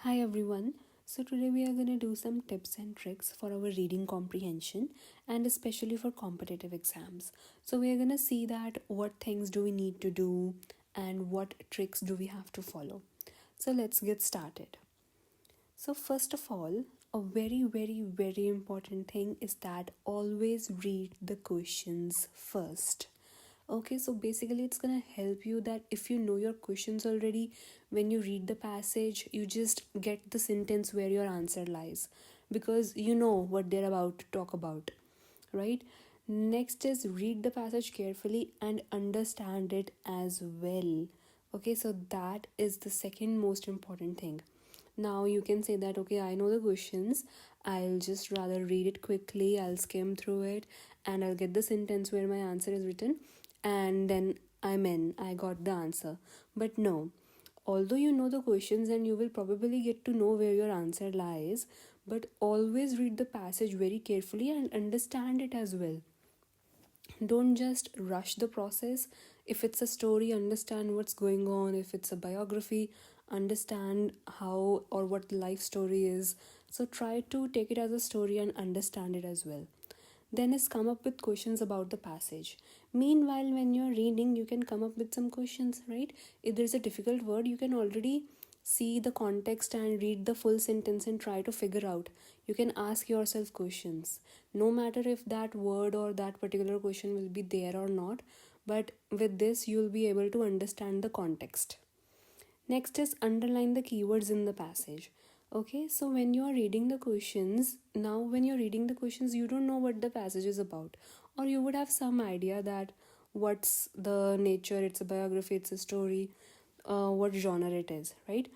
Hi everyone. So today we are going to do some tips and tricks for our reading comprehension and especially for competitive exams. So we are going to see that what things do we need to do and what tricks do we have to follow. So let's get started. So first of all, a very important thing is that always read the questions first. Okay, so basically, it's gonna help you that if you know your questions already, when you read the passage, you just get the sentence where your answer lies because you know what they're about to talk about, right? Next is read the passage carefully and understand it as well. Okay, so that is the second most important thing. Now you can say that, okay, I know the questions, I'll just rather read it quickly, I'll skim through it, and I'll get the sentence where my answer is written, and then I got the answer. But no, although you know the questions and you will probably get to know where your answer lies, but always read the passage very carefully and understand it as well. Don't just rush the process. If it's a story, understand what's going on. If it's a biography, understand how or what the life story is. So try to take it as a story and understand it as well. Then is come up with questions about the passage. Meanwhile, when you're reading, you can come up with some questions, right? If there's a difficult word, you can already see the context and read the full sentence and try to figure out. You can ask yourself questions, no matter if that word or that particular question will be there or not, but with this you'll be able to understand the context. Next is underline the keywords in the passage. Okay, so when you are reading the questions, now when you're reading the questions, you don't know what the passage is about, or you would have some idea that what's the nature, it's a biography, it's a story, what genre it is, right?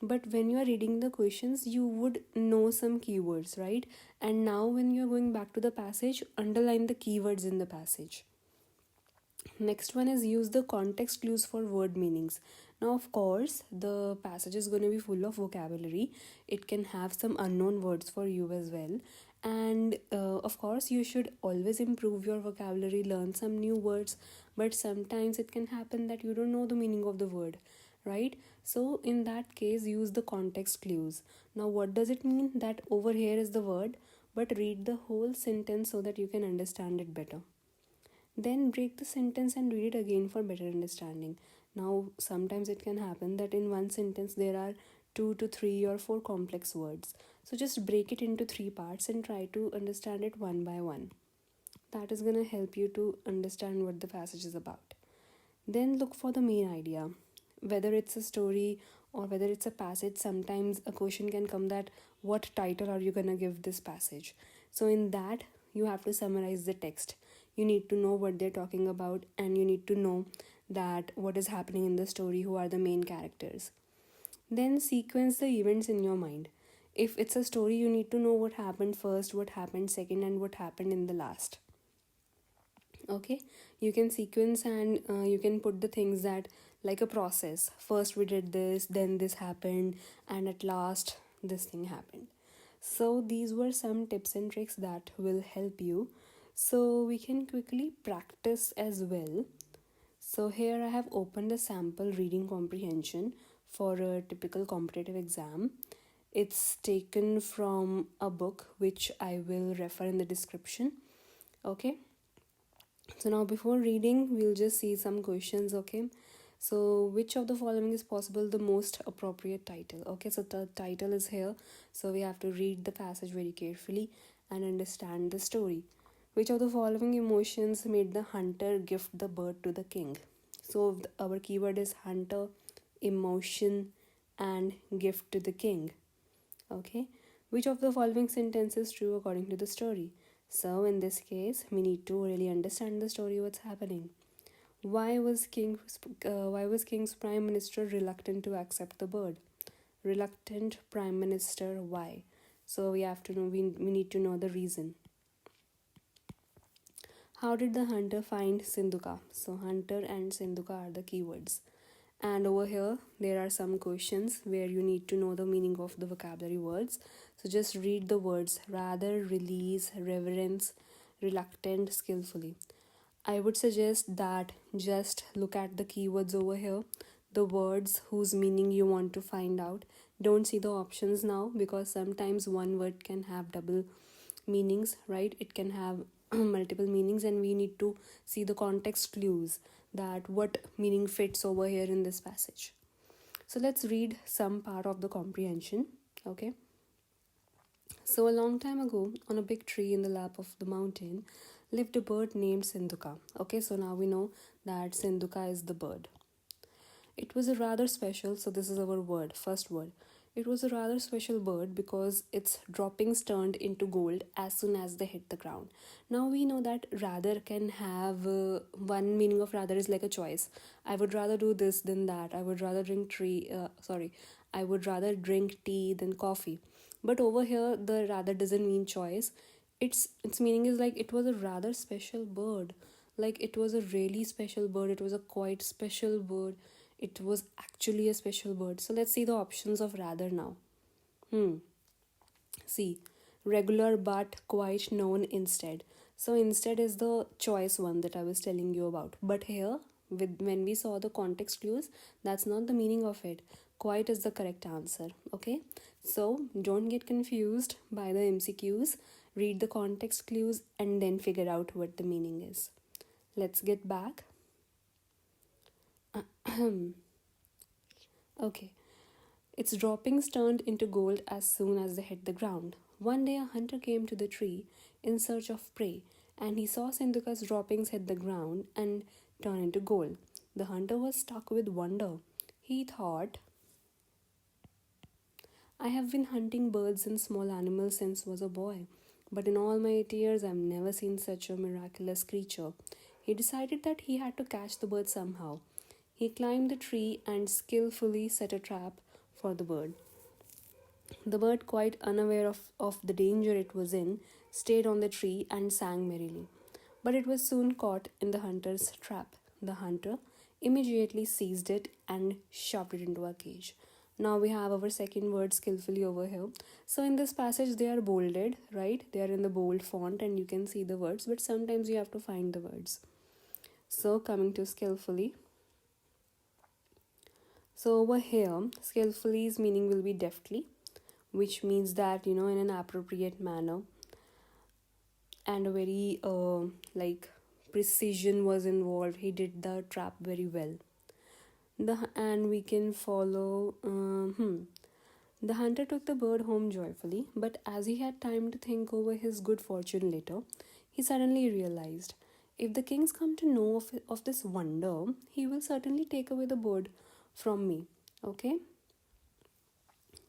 But when you are reading the questions, you would know some keywords, right? And now when you're going back to the passage, underline the keywords in the passage. Next one is use the context clues for word meanings. Now, of course, the passage is going to be full of vocabulary. It can have some unknown words for you as well. And of course, you should always improve your vocabulary, learn some new words. But sometimes it can happen that you don't know the meaning of the word, right? So, in that case, use the context clues. Now, what does it mean? That over here is the word, but read the whole sentence so that you can understand it better. Then break the sentence and read it again for better understanding. Now, sometimes it can happen that in one sentence there are 2 to 3 or 4 complex words. So just break it into 3 parts and try to understand it one by one. That is going to help you to understand what the passage is about. Then look for the main idea. Whether it's a story or whether it's a passage, sometimes a question can come that what title are you going to give this passage? So, in that, you have to summarize the text. You need to know what they're talking about and you need to know that what is happening in the story, who are the main characters. Then sequence the events in your mind. If it's a story, you need to know what happened first, what happened second, and what happened in the last. Okay, you can sequence and you can put the things that like a process. First we did this, then this happened, and at last this thing happened. So these were some tips and tricks that will help you, so we can quickly practice as well. So here I have opened a sample reading comprehension for a typical competitive exam. It's taken from a book which I will refer in the description. Okay, so now before reading, we'll just see some questions, okay? So which of the following is possible the most appropriate title? Okay, so the title is here. So we have to read the passage very carefully and understand the story. Which of the following emotions made the hunter gift the bird to the king? So our keyword is hunter, emotion, and gift to the king. Okay, which of the following sentence is true according to the story? So in this case, we need to really understand the story, what's happening. Why was King's prime minister reluctant to accept the bird? Reluctant prime minister, why? So we have to know, we need to know the reason. How did the hunter find Sindhuka? So hunter and Sindhuka are the keywords. And over here, there are some questions where you need to know the meaning of the vocabulary words. So just read the words rather, release, reverence, reluctant, skillfully. I would suggest that just look at the keywords over here, the words whose meaning you want to find out. Don't see the options now, because sometimes one word can have double meanings, right? It can have multiple meanings, and we need to see the context clues, that what meaning fits over here in this passage. So let's read some part of the comprehension. Okay. So, a long time ago, on a big tree in the lap of the mountain, lived a bird named Sindhuka. Okay, so now we know that Sindhuka is the bird. It was a rather special, so this is our word, first word. It was a rather special bird because its droppings turned into gold as soon as they hit the ground. Now we know that rather can have one meaning of rather is like a choice. I would rather do this than that. I would rather I would rather drink tea than coffee. But over here, the rather doesn't mean choice. Its meaning is like it was a rather special bird. Like it was a really special bird. It was a quite special bird. It was actually a special bird. So let's see the options of rather now. Hmm. See, regular but quite known instead. So instead is the choice one that I was telling you about. But here, with when we saw the context clues, that's not the meaning of it. Quite is the correct answer. Okay. So don't get confused by the MCQs. Read the context clues and then figure out what the meaning is. Let's get back. Okay. Its droppings turned into gold as soon as they hit the ground. One day a hunter came to the tree in search of prey, and he saw Sindhuka's droppings hit the ground and turn into gold. The hunter was struck with wonder. He thought, I have been hunting birds and small animals since was a boy, but in all my 8 years I've never seen such a miraculous creature. He decided that he had to catch the bird somehow. He climbed the tree and skillfully set a trap for the bird. The bird, quite unaware of the danger it was in, stayed on the tree and sang merrily. But it was soon caught in the hunter's trap. The hunter immediately seized it and shoved it into a cage. Now we have our second word skillfully over here. So in this passage, they are bolded, right? They are in the bold font and you can see the words, but sometimes you have to find the words. So coming to skillfully. So over here, skillfully's meaning will be deftly, which means that in an appropriate manner, and a very like precision was involved. He did the trap very well. And we can follow. The hunter took the bird home joyfully, but as he had time to think over his good fortune later, he suddenly realized, if the kings come to know of this wonder, he will certainly take away the bird from me. Okay.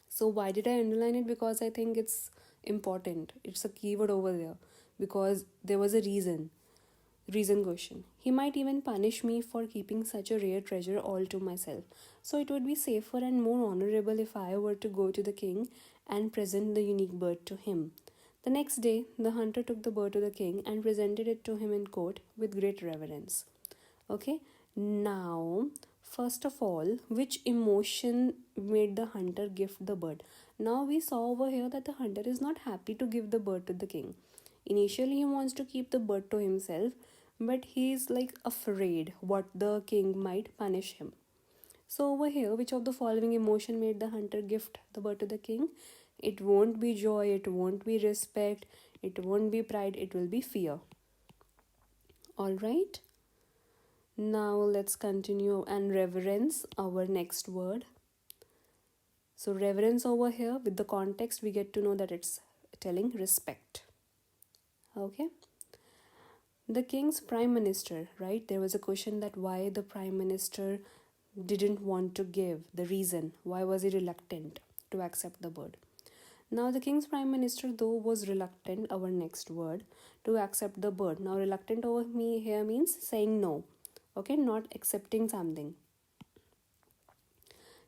So why did I underline it? Because I think it's important. It's a keyword over there. Because there was a reason. Reason question. He might even punish me for keeping such a rare treasure all to myself. So it would be safer and more honorable if I were to go to the king and present the unique bird to him. The next day, the hunter took the bird to the king and presented it to him in court with great reverence. Okay, now, first of all, which emotion made the hunter gift the bird? Now we saw over here that the hunter is not happy to give the bird to the king. Initially, he wants to keep the bird to himself, but he is like afraid what the king might punish him. So over here, which of the following emotion made the hunter gift the bird to the king? It won't be joy, it won't be respect, it won't be pride, it will be fear. Alright. Now let's continue and reverence our next word. So reverence over here, with the context we get to know that it's telling respect. Okay. The king's prime minister, right? There was a question that why the prime minister didn't want to give the reason. Why was he reluctant to accept the bird? Now the king's prime minister though was reluctant, our next word, to accept the bird. Now reluctant over me here means saying no. Okay, not accepting something.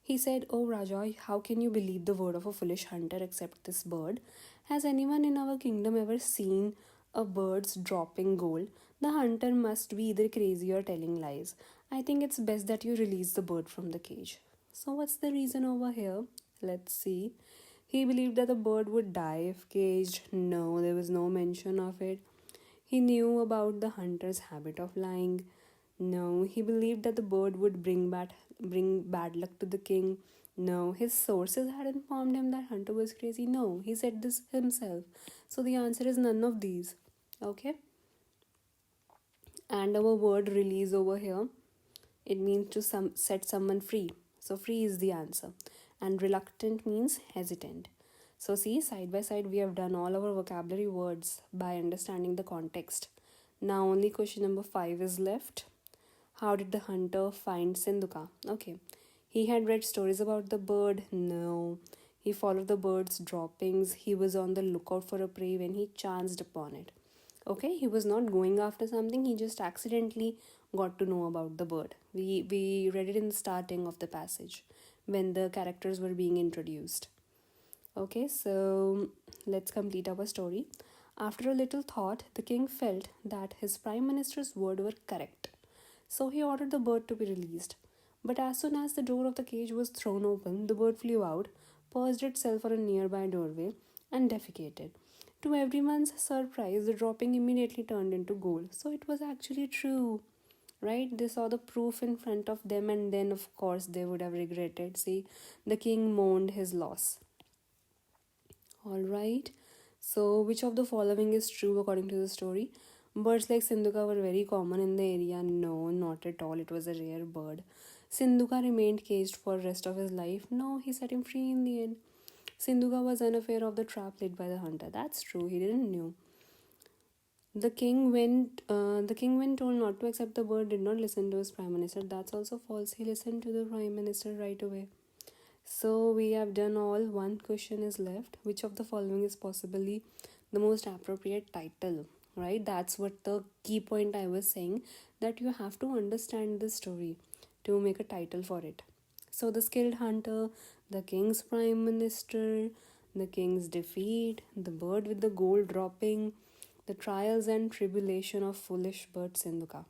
He said, Oh Raja, how can you believe the word of a foolish hunter except this bird? Has anyone in our kingdom ever seen a bird's dropping gold? The hunter must be either crazy or telling lies. I think it's best that you release the bird from the cage. So, what's the reason over here? Let's see. He believed that the bird would die if caged. No, there was no mention of it. He knew about the hunter's habit of lying. No, he believed that the bird would bring bad luck to the king. No, his sources had informed him that Hunter was crazy. No, he said this himself. So the answer is none of these. Okay? And our word release over here, it means to set someone free. So free is the answer. And reluctant means hesitant. So see, side by side we have done all our vocabulary words by understanding the context. Now only question number 5 is left. How did the hunter find Sindhuka? Okay. He had read stories about the bird? No. He followed the bird's droppings. He was on the lookout for a prey when he chanced upon it. Okay, he was not going after something, he just accidentally got to know about the bird. We read it in the starting of the passage when the characters were being introduced. Okay, so let's complete our story. After a little thought, the king felt that his prime minister's words were correct. So he ordered the bird to be released. But as soon as the door of the cage was thrown open, the bird flew out, perched itself on a nearby doorway, and defecated. To everyone's surprise, the dropping immediately turned into gold. So it was actually true, right? They saw the proof in front of them, and then, of course, they would have regretted. See, the king mourned his loss. All right. So, which of the following is true according to the story? Birds like Sindhuka were very common in the area. No, not at all. It was a rare bird. Sindhuka remained caged for the rest of his life. No, he set him free in the end. Sindhuka was unaware of the trap laid by the hunter. That's true. He didn't know. The king, when told not to accept the bird, did not listen to his prime minister. That's also false. He listened to the prime minister right away. So we have done all. One question is left. Which of the following is possibly the most appropriate title? Right? That's what the key point I was saying, that you have to understand the story to make a title for it. So the skilled hunter, the king's prime minister, the king's defeat, the bird with the gold dropping, the trials and tribulation of foolish bird Sindhuka.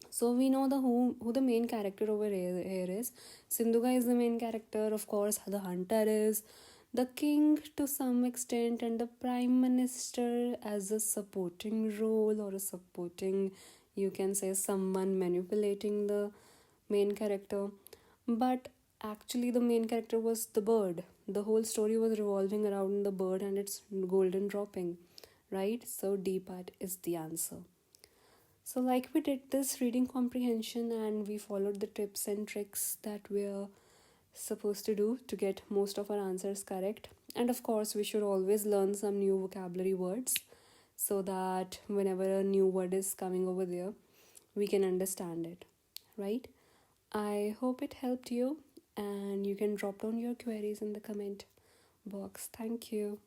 So we know the who the main character over here is. Sindhuka is the main character, of course. The hunter is the king to some extent, and the prime minister as a supporting role, or a supporting, you can say, someone manipulating the main character. But actually, the main character was the bird. The whole story was revolving around the bird and its golden dropping, right? So D part is the answer. So, like, we did this reading comprehension and we followed the tips and tricks that we're supposed to do to get most of our answers correct. And of course, we should always learn some new vocabulary words so that whenever a new word is coming over there, we can understand it, right? I hope it helped you, and you can drop down your queries in the comment box. Thank you.